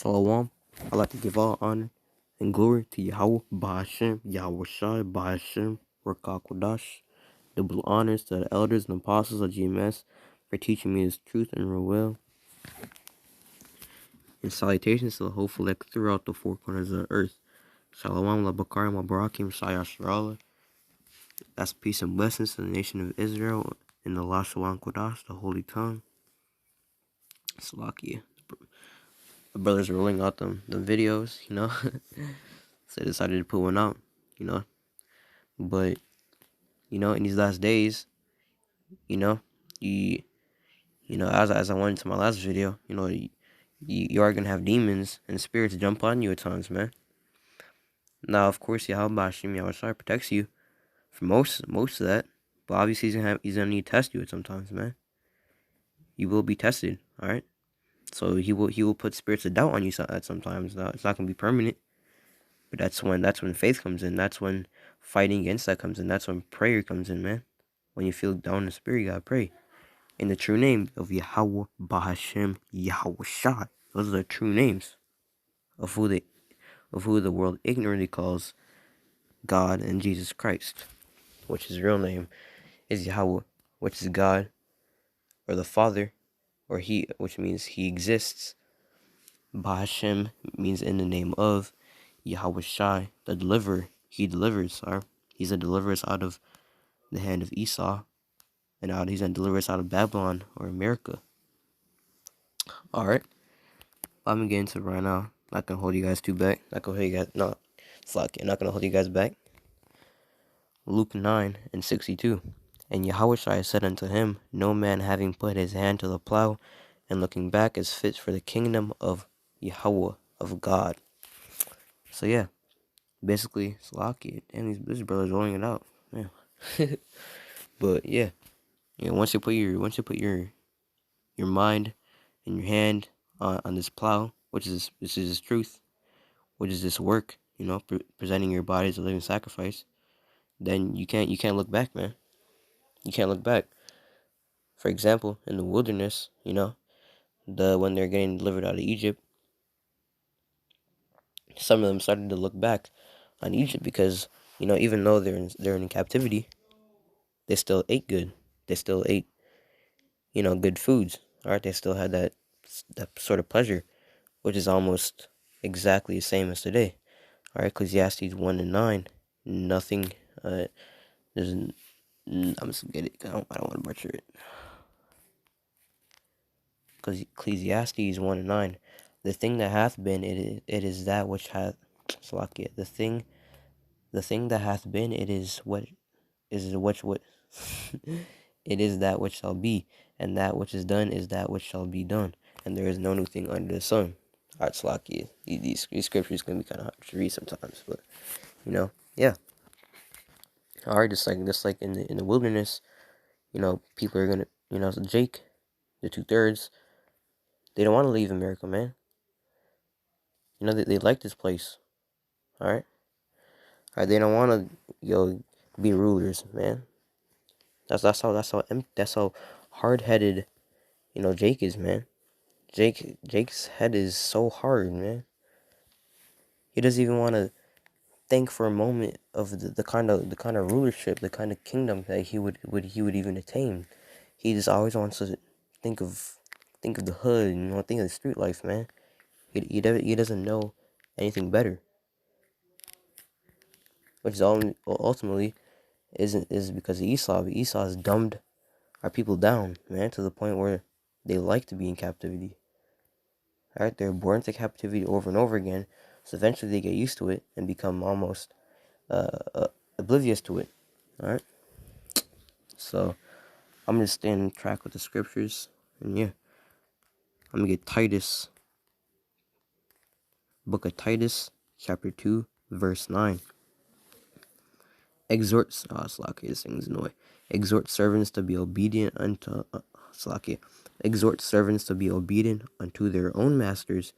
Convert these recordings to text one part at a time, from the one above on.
Shalom. I'd like to give all honor and glory to Yahweh, Bahashem, Yahweh Shai, Bahashem, Rakakwadash. Double honors to the elders and apostles of GMS for teaching me his truth and real will. And salutations to the hopeful elect throughout the four corners of the earth. Shalom, Labakarim, Mabarakim, Shaya Sharala. That's peace and blessings to the nation of Israel in the Lashawan Kodash, the holy tongue. Salakia. The brothers rolling out them videos, So they decided to put one out, But, in these last days, you, as I went into my last video, you are going to have demons and spirits jump on you at times, man. Now, of course, Yahweh Hashem Yahushua protects you from most of that. But obviously, he's gonna need to test you at sometimes, man. You will be tested, all right? So he will put spirits of doubt on you at sometimes. Now, it's not gonna be permanent. But that's when faith comes in. That's when fighting against that comes in. That's when prayer comes in, man. When you feel down in the spirit, you gotta pray in the true name of Yahweh Bahashem Yahushua. Those are the true names of who the world ignorantly calls God and Jesus Christ, which his real name is Yahweh, which is God or the Father, or He, which means He exists. Bahashem means in the name of. Yahweh Shai, the deliverer, He delivers. He's a deliverer out of the hand of Esau, and he's gonna deliver us out of Babylon or America. All right, I'm gonna get into it right now. Not gonna hold you guys back. Not gonna hold you guys. No, fuck it. Not gonna hold you guys back. Luke 9:62. And Yahweh Shai said unto him, No man having put his hand to the plough and looking back is fit for the kingdom of Yahweh, of God. So yeah, basically, Salaki, and these brothers rolling it out. Yeah. But yeah, once you put your mind and your hand on this plow, which is this truth, which is this work, presenting your body as a living sacrifice, then you can't look back, man. You can't look back. For example, in the wilderness, when they're getting delivered out of Egypt, some of them started to look back on Egypt because, even though they're in captivity, they still ate good. They still ate, good foods. All right, they still had that sort of pleasure, which is almost exactly the same as today. All right, Ecclesiastes 1:9, nothing. I'm just gonna get it. I don't want to butcher it. Because Ecclesiastes 1:9, the thing that hath been, it is that which hath. Salakia, the thing that hath been, it is what it is that which shall be, and that which is done is that which shall be done, and there is no new thing under the sun. Alright, Salakia, these scriptures can be kind of hard to read sometimes, but yeah. Alright, just like in the wilderness, people are gonna, so Jake, the 2/3, they don't want to leave America, man. They like this place. Alright, they don't want to be rulers, man. That's how hard-headed, Jake is, man. Jake's head is so hard, man. He doesn't even want to think for a moment of the kind of rulership, the kind of kingdom that he would even attain. He just always wants to think of the hood, think of the street life, man. He doesn't know anything better, which is ultimately is because of Esau. But Esau has dumbed our people down, man, to the point where they like to be in captivity. Alright, they're born into captivity over and over again, so eventually they get used to it and become almost oblivious to it. Alright, so I'm gonna stay on track with the scriptures, and yeah, I'm gonna get Titus, book of Titus, chapter 2, verse 9. Exhort servants to be obedient unto exhort servants to be obedient unto their own masters,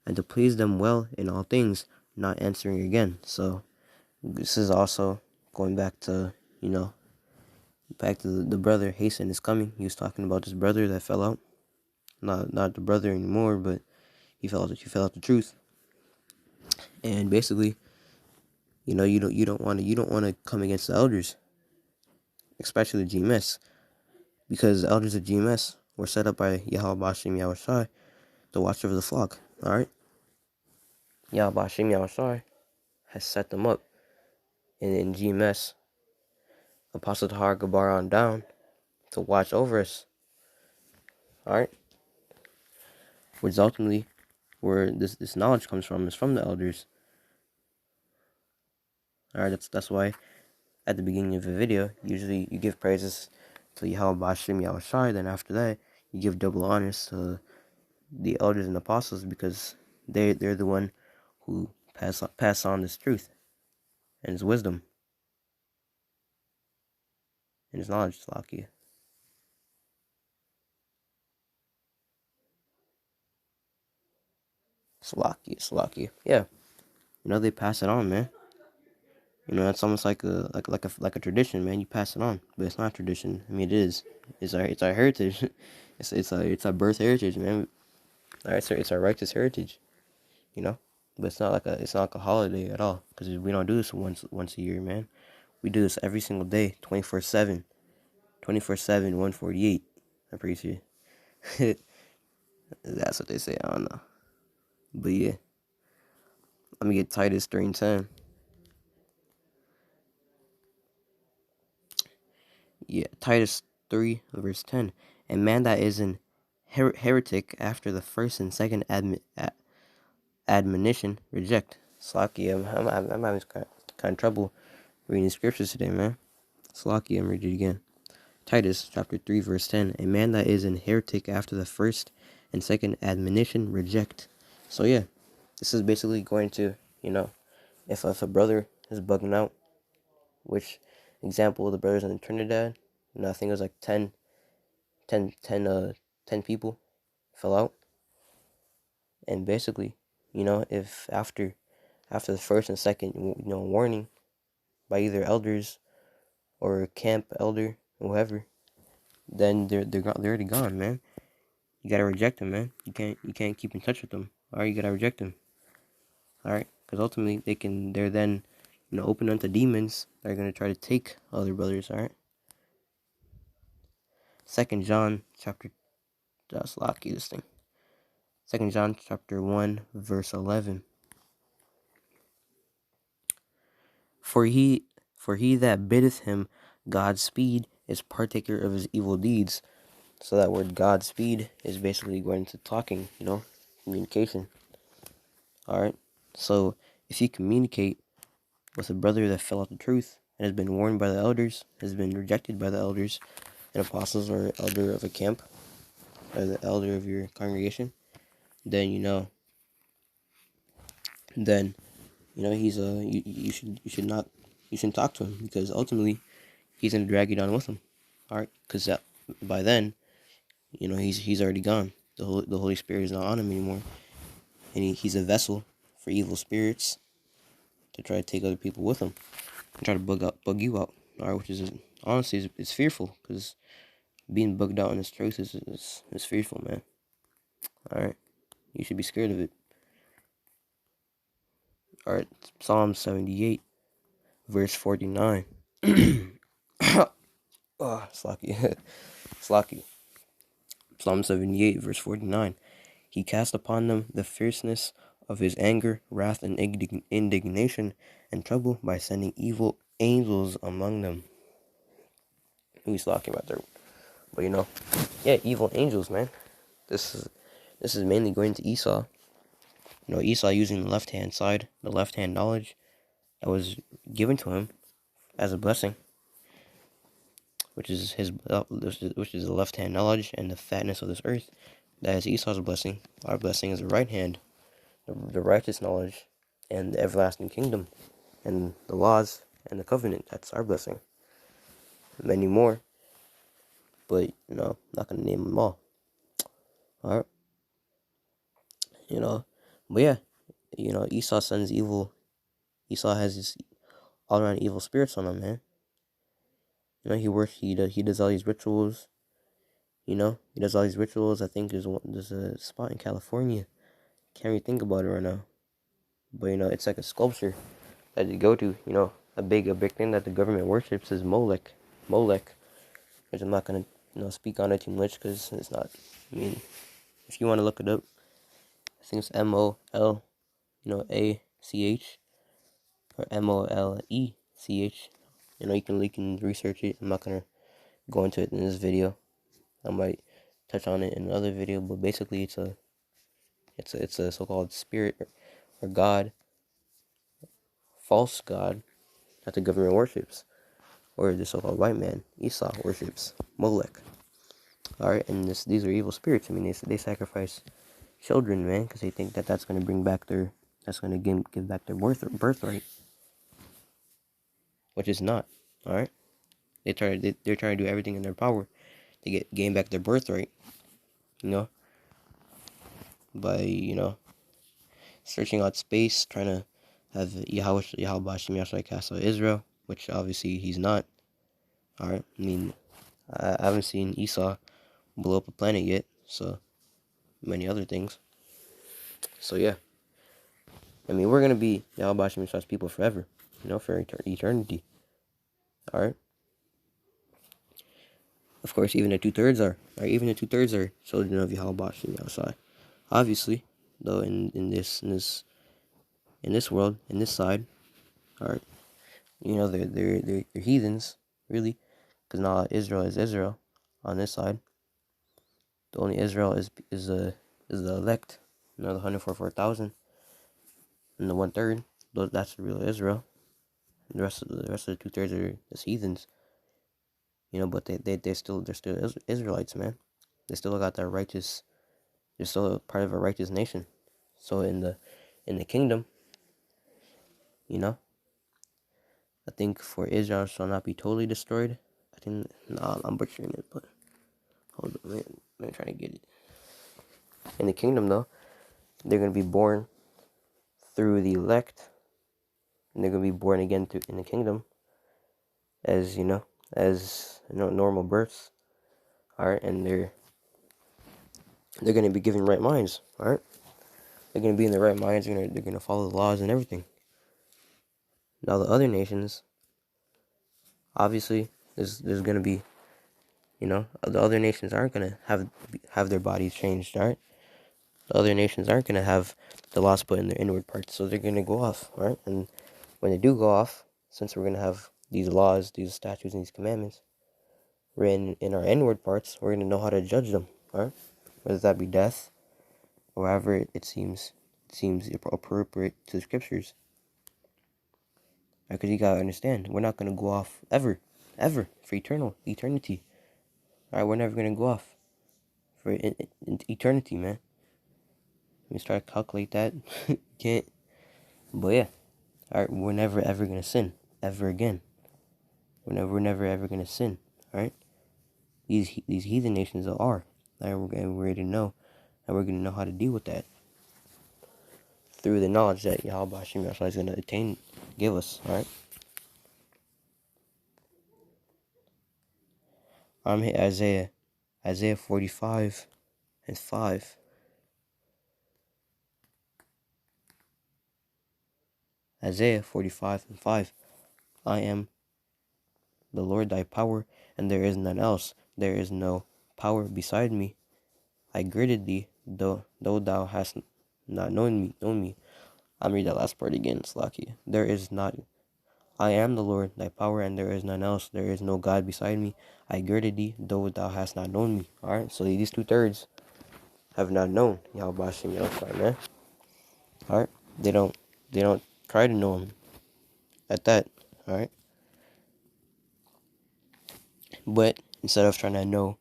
and to please them well in all things, not answering again. So this is also going back to the brother. Hasten is coming. He was talking about this brother that fell out. Not the brother anymore, but he fell out the truth. And basically, you don't want to come against the elders, especially the GMS, because the elders of GMS were set up by Yahweh Bashim Yahushai to watch over the flock. All right, Yahweh Bashim Yahushai has set them up, and in GMS, Apostle Tahar Gabar on down to watch over us. All right, which ultimately where this knowledge comes from is from the elders. All right, that's why at the beginning of a video, usually you give praises to Yahweh Bashim Yahushai. Then after that, you give double honors to the elders and apostles, because they're the one who pass on this truth and his wisdom and his knowledge. Slakia. Yeah, they pass it on, man. It's almost like a tradition, man. You pass it on, but it's not a tradition. I mean, it is. It's our heritage. It's our birth heritage, man. All right, so it's our righteous heritage, But it's not like a holiday at all, because we don't do this once a year, man. We do this every single day, 24/7, 24/7, 148. I'm pretty sure. That's what they say. I don't know, but yeah. Let me get Titus 3:10. Yeah, Titus 3 verse 10. A man that is an heretic after the first and second admonition reject. Slaki, I'm having kind of trouble reading scriptures today, man. Slaki, I'm reading it again. Titus chapter 3 verse 10. A man that is an heretic after the first and second admonition reject. So yeah, this is basically going to, if a brother is bugging out, which example, the brothers in Trinidad, I think it was like 10 people fell out. And basically, if after the first and second, warning by either elders or camp elder or whoever, then they're already gone, man. You gotta reject them, man. You can't keep in touch with them. All right, you gotta reject them. All right, because ultimately they're then open unto demons that are gonna try to take other brothers. All right. 2 John chapter, just lucky this thing. 2 John chapter 1 verse 11. For he that biddeth him Godspeed is partaker of his evil deeds. So that word Godspeed is basically going to talking, communication. Alright? So if you communicate with a brother that fell out the truth and has been warned by the elders, has been rejected by the elders and apostles, or elder of a camp, or the elder of your congregation, then he's you shouldn't talk to him, because ultimately he's gonna drag you down with him. All right, because by then, he's already gone. The Holy Spirit is not on him anymore, and he's a vessel for evil spirits to try to take other people with him and try to bug you out. All right, which is honestly it's fearful, because being bugged out in this truth is fearful, man. All right, you should be scared of it. All right, Psalm 78, verse 49. Oh, Slocky. Slocky. Psalm 78, verse 49. He cast upon them the fierceness of his anger, wrath, and indignation, and trouble by sending evil angels among them. He's talking about there. But yeah, evil angels, man. This is mainly going to Esau. Esau using the left-hand side, the left-hand knowledge that was given to him as a blessing, which is the left-hand knowledge and the fatness of this earth. That is Esau's blessing. Our blessing is the right hand, the righteous knowledge, and the everlasting kingdom, and the laws and the covenant. That's our blessing. Many more, but not gonna name them all. All right, but yeah, Esau sends evil. Esau has this all around evil spirits on him, man. He does all these rituals. He does all these rituals. I think there's a spot in California can't really think about it right now. But it's like a sculpture that you go to. A big thing that the government worships is Molech. Molech, which I'm not gonna speak on it too much because it's not. I mean, if you want to look it up, I think it's MOL, ACH, or MOLECH. You can research it. I'm not gonna go into it in this video. I might touch on it in another video, but basically it's a so-called spirit or god, false god that the government worships, or the so-called white man Esau worships, Molech. All right, and these are evil spirits. I mean, they sacrifice children, man, because they think that that's going to bring back that's going to give back their birthright, which is not. All right, they're trying to do everything in their power to gain back their birthright, you know, by searching out space, trying to have Yahweh Shem Yahshua cast out Israel, which obviously he's not. All right, I mean, I haven't seen Esau blow up a planet yet, so many other things. So yeah, I mean, we're gonna be Yahweh Shem Yahshua's people forever, for eternity. All right. Of course, even the 2/3 are. Right? Even the 2/3 are children of Yahweh Shem Yahshua. Obviously, though, in this world, in this side, all right, they're heathens, really, because not Israel is Israel on this side. The only Israel is the elect, the 144,000, and the 1/3. That's the real Israel. And the rest of the 2/3 are just heathens. But they're still Israelites, man. They still got that righteous. They're still a part of a righteous nation. So in the kingdom, I think for Israel shall not be totally destroyed. I think I'm butchering it, but hold on, man. I'm trying to get it. In the kingdom, though, they're gonna be born through the elect, and they're gonna be born again in the kingdom, as normal births. All right, and they're gonna be given right minds. All right, they're gonna be in the right minds. They're gonna follow the laws and everything. Now the other nations, obviously, there's gonna be, the other nations aren't gonna have their bodies changed. All right, the other nations aren't gonna have the laws put in their inward parts, so they're gonna go off. All right, and when they do go off, since we're gonna have these laws, these statutes, and these commandments written in our inward parts, we're gonna know how to judge them. All right, whether that be death, or however it seems appropriate to the scriptures. Because you gotta understand, we're not gonna go off ever, for eternity. All right, we're never gonna go off for eternity, man. Let me start to calculate that. Can't. But yeah, all right, we're never ever gonna sin ever again. We're never ever gonna sin. All right, these heathen nations are. All right, we're gonna know, and we're gonna know how to deal with that through the knowledge that Yahweh Hashem Yahshua is gonna give us. All right. I'm here, Isaiah 45 and 5. Isaiah 45 and 5. I am the Lord thy power, and there is none else. There is no power beside me. I girded thee, though thou hast not known me. I'm read that last part again, Slaki. There is not. I am the Lord thy power, and there is none else. There is no God beside me. I girded thee, though thou hast not known me. All right. So these 2/3 have not known Yahweh Hashem Yahshua, man. All right. They don't try to know him at that. All right. But instead of trying to know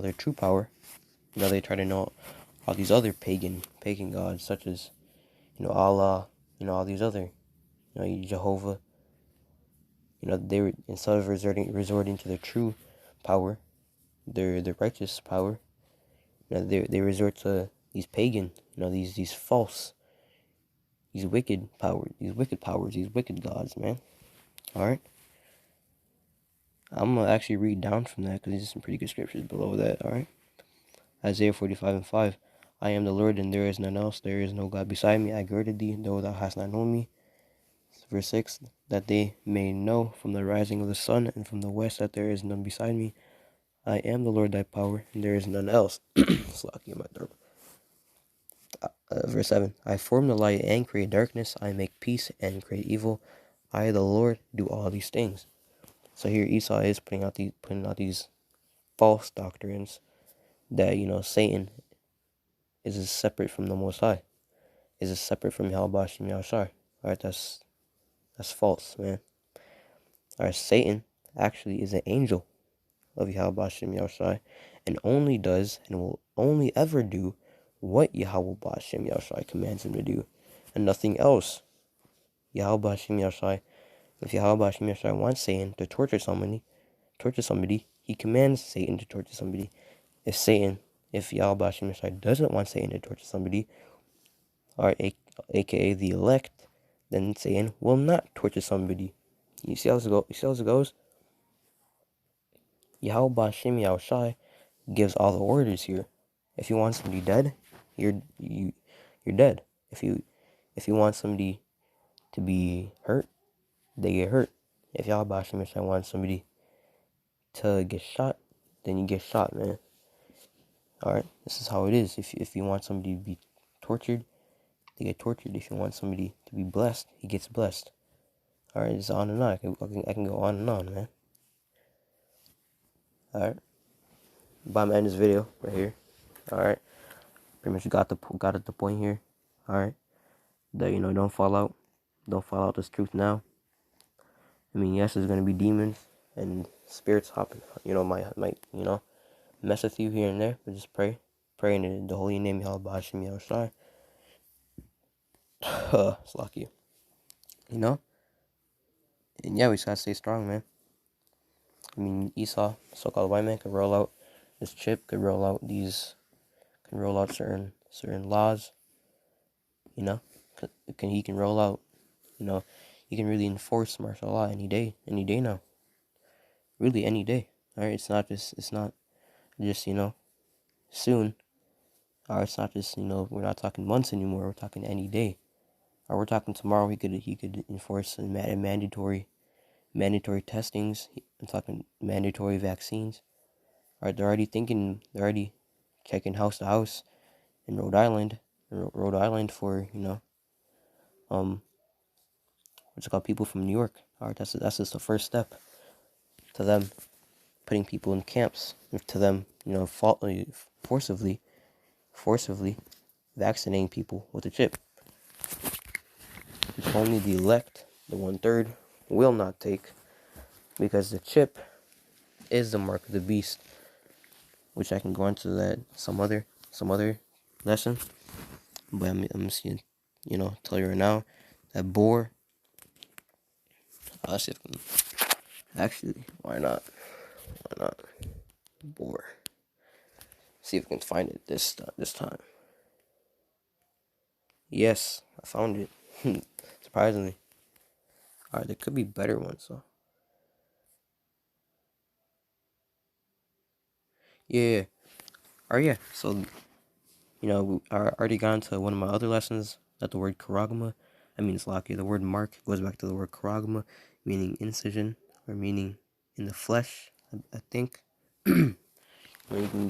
their true power, they try to know all these other pagan gods, such as Allah, all these other, Jehovah. They were, instead of resorting to their true power, their righteous power, they resort to these pagan, these false, these wicked powers, these wicked gods, man. All right. I'm gonna actually read down from that because there's some pretty good scriptures below that. All right. Isaiah 45 and 5. I am the Lord, and there is none else. There is no God beside me. I girded thee, though thou hast not known me. Verse 6, that they may know from the rising of the sun and from the west that there is none beside me. I am the Lord thy power, and there is none else. Slacking in my throat. Verse 7, I form the light and create darkness. I make peace and create evil. I, the Lord, do all these things. So here Esau is putting out these false doctrines that, Satan is separate from the Most High. Is separate from Yahweh Shem Yahushai. Alright, that's false, man. Alright, Satan actually is an angel of Yahweh Shem Yahushai, and only does and will only ever do what Yahweh Shem Yahushai commands him to do, and nothing else. Yahweh Shem Yahushai, if Yahweh Shem Yahushai wants Satan to torture somebody, he commands Satan to torture somebody. If Yahweh Shem Yahushai doesn't want Satan to torture somebody, or aka the elect, then Satan will not torture somebody. You see how it goes? Yahweh Shem Yahushai gives all the orders here. If you want somebody dead, you're dead. If you want somebody to be hurt, they get hurt. If Yahweh Shem Yahushai wants somebody to get shot, then you get shot, man. Alright, this is how it is. If you want somebody to be tortured, they get tortured. If you want somebody to be blessed, he gets blessed. Alright, it's on and on. I can go on and on, man. Alright. But I'm ending this video right here. Alright. Pretty much got at the point here. Alright. That, don't fall out. Don't fall out this truth now. I mean, yes, there's gonna be demons and spirits hopping, might mess with you here and there, but just pray. Pray in the holy name of Yahweh Hashem Yahushai. It's lucky. And yeah, we just gotta stay strong, man. I mean, Esau, so-called white man, could roll out this chip, could roll out certain laws. He can roll out, he can really enforce martial law any day now. Really, any day. Alright, it's not just soon. Or it's not just, we're not talking months anymore, we're talking any day. Or we're talking tomorrow, he could enforce mandatory testings. I'm talking mandatory vaccines. Alright, they're already checking house to house in Rhode Island for, what's it called, people from New York. Alright, that's just the first step to them putting people in camps, to them, forcibly vaccinating people with a chip, which only the elect, the 1/3, will not take, because the chip is the mark of the beast, which I can go into that some other lesson. But I'm just gonna, tell you right now that boar. Let's see if I can, actually, why not? Boar. See if I can find it this time. Yes, I found it. Surprisingly. Alright, there could be better ones, so. Yeah. Alright, yeah. So, I already got into one of my other lessons that the word charagma, it's lucky. The word mark goes back to the word charagma, meaning incision, or meaning in the flesh, I think. You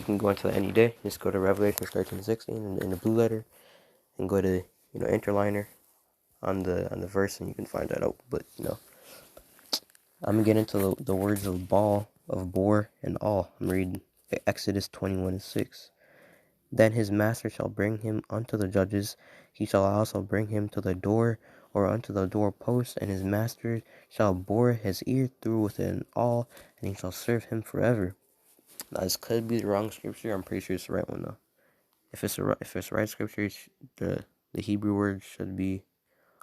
can go into that any day. Just go to Revelation 13:16 in the blue letter, and go to, interliner on the verse, and you can find that out. But, I'm gonna get into the words of boar, and all. I'm reading Exodus 21:6. Then his master shall bring him unto the judges. He shall also bring him to the door, or unto the doorpost, and his master shall bore his ear through with an awl, and he shall serve him forever. Now, this could be the wrong scripture. I'm pretty sure it's the right one, though. If it's the right scripture, the Hebrew word should be.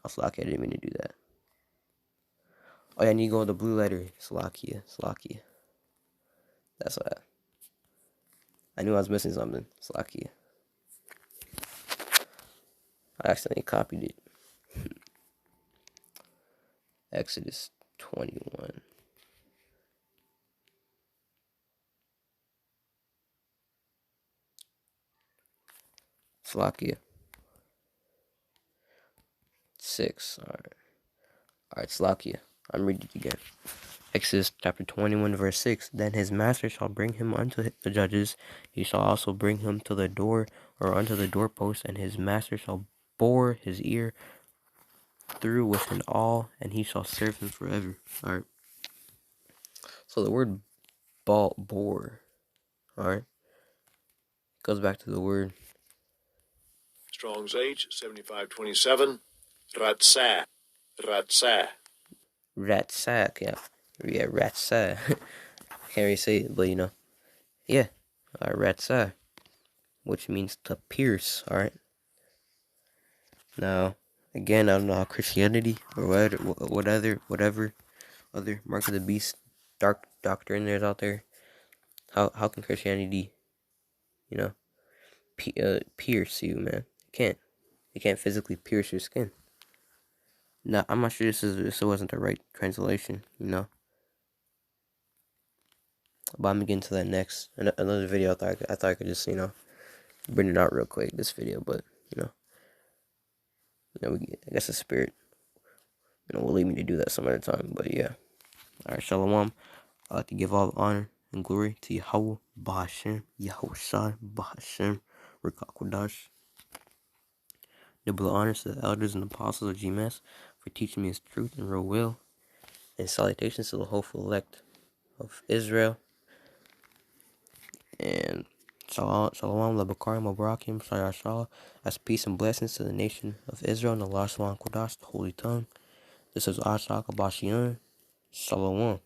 Slakia, I didn't mean to do that. Oh yeah, I need to go with the blue letter. Slakia. That's what I knew I was missing something. Slakia. I accidentally copied it. Exodus 21. Slakia. 6. Alright, Slakia. I'm reading it again. Exodus chapter 21, verse 6. Then his master shall bring him unto the judges. He shall also bring him to the door, or unto the doorpost, and his master shall bore his ear through with an awl, and he shall serve him forever. Alright. So the word bore, alright, goes back to the word Strong's H 7527. Ratsah. Ratsah. ratsack, yeah. Yeah, ratsack. Can't really say it, but yeah, ratsack, which means to pierce, alright? Now, again, I don't know how Christianity or whatever other Mark of the Beast dark doctrine there's out there. How can Christianity, pierce you, man? It can't physically pierce your skin. Now, I'm not sure this wasn't the right translation, But I'm gonna get into that next. Another video. I thought I could just bring it out real quick. This video, but I guess the spirit will lead me to do that some other time. But yeah. All right, Shalom. I like to give all honor and glory to Yahweh Bahashem, Yahushai Bahashem, Rikakwadash. Double honors to the elders and apostles of GMS for teaching me his truth and real will. And salutations to the hopeful elect of Israel. And Shalom, Labakarim, Mabarakim, Shayashah, as peace and blessings to the nation of Israel and the Lashwan Kodash, the Holy Tongue. This is Ashak Abashian. Shalom.